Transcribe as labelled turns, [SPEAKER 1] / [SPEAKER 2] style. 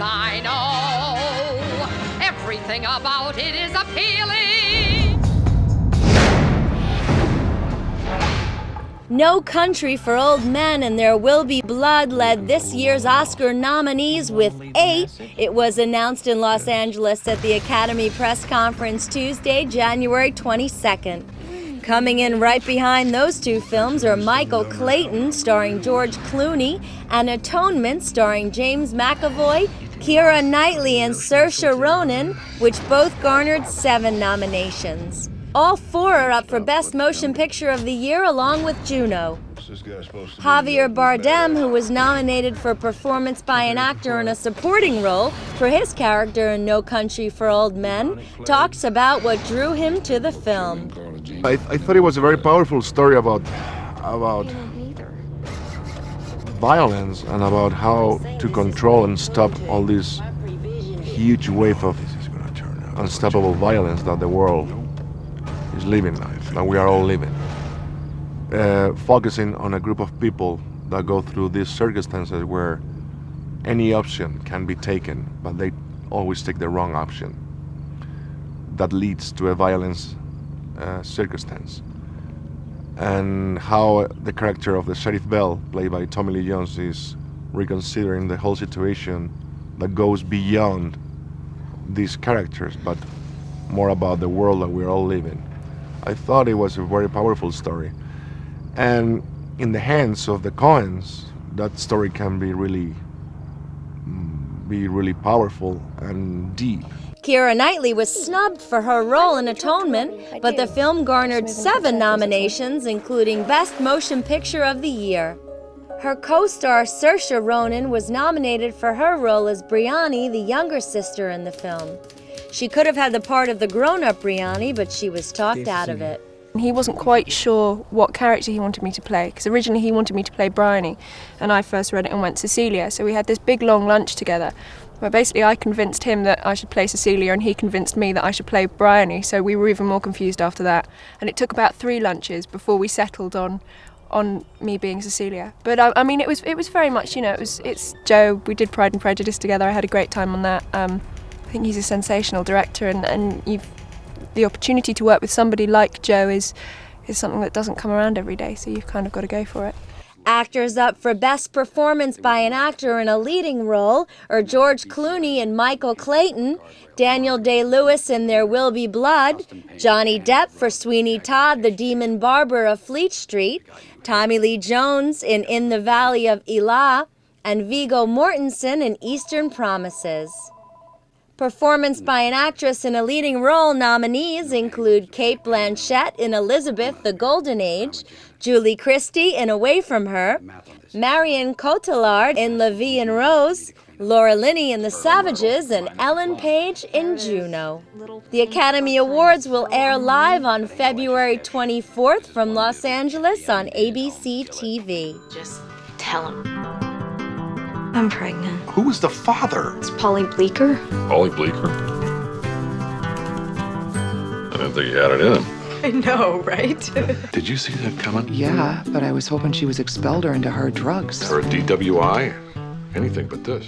[SPEAKER 1] I know. Everything about it is appealing.
[SPEAKER 2] No Country for Old Men and There Will Be Blood led this year's Oscar nominees with 8. It was announced in Los Angeles at the Academy press conference Tuesday, January 22nd. Coming in right behind those two films are Michael Clayton, starring George Clooney, and Atonement, starring James McAvoy, Keira Knightley, and Saoirse Ronan, which both garnered 7 nominations. All 4 are up for Best Motion Picture of the Year, along with Juno. Javier Bardem, who was nominated for performance by an actor in a supporting role for his character in No Country for Old Men, talks about what drew him to the film.
[SPEAKER 3] I thought it was a very powerful story about violence and about how to control and stop all this huge wave of unstoppable violence that the world is living, that we are all living. Focusing on a group of people that go through these circumstances where any option can be taken, but they always take the wrong option. That leads to a violence circumstance. And how the character of the Sheriff Bell, played by Tommy Lee Jones, is reconsidering the whole situation that goes beyond these characters, but more about the world that we're all living. I thought it was a very powerful story. And in the hands of the Coens, that story can be really powerful and deep.
[SPEAKER 2] Keira Knightley was snubbed for her role in Atonement, but the film garnered 7 nominations, including Best Motion Picture of the Year. Her co-star Saoirse Ronan was nominated for her role as Brianni, the younger sister in the film. She could have had the part of the grown-up Brianni, but she was talked out of it.
[SPEAKER 4] He wasn't quite sure what character he wanted me to play, because originally he wanted me to play Bryony, and I first read it and went Cecilia. So we had this big long lunch together, where basically I convinced him that I should play Cecilia and he convinced me that I should play Bryony, so we were even more confused after that. And it took about 3 lunches before we settled on me being Cecilia. But I mean, it was very much, it's Joe. We did Pride and Prejudice together. I had a great time on that. I think he's a sensational director, and the opportunity to work with somebody like Joe is something that doesn't come around every day, so you've kind of got to go for it.
[SPEAKER 2] Actors up for Best Performance by an Actor in a Leading Role are George Clooney and Michael Clayton, Daniel Day-Lewis in There Will Be Blood, Johnny Depp for Sweeney Todd, the Demon Barber of Fleet Street, Tommy Lee Jones in the Valley of Elah, and Viggo Mortensen in Eastern Promises. Performance by an Actress in a Leading Role nominees include Cate Blanchett in Elizabeth, the Golden Age, Julie Christie in Away From Her, Marion Cotillard in La Vie en Rose, Laura Linney in The Savages, and Ellen Page in Juno. The Academy Awards will air live on February 24th from Los Angeles on ABC TV.
[SPEAKER 5] Just tell him. I'm pregnant.
[SPEAKER 6] Who was the father?
[SPEAKER 5] It's Polly Bleeker.
[SPEAKER 7] Polly Bleeker? I didn't think he had it in him.
[SPEAKER 5] I know, right?
[SPEAKER 6] Did you see that coming?
[SPEAKER 8] Yeah, but I was hoping she was expelled or into hard drugs.
[SPEAKER 7] Or a DWI? Anything but this.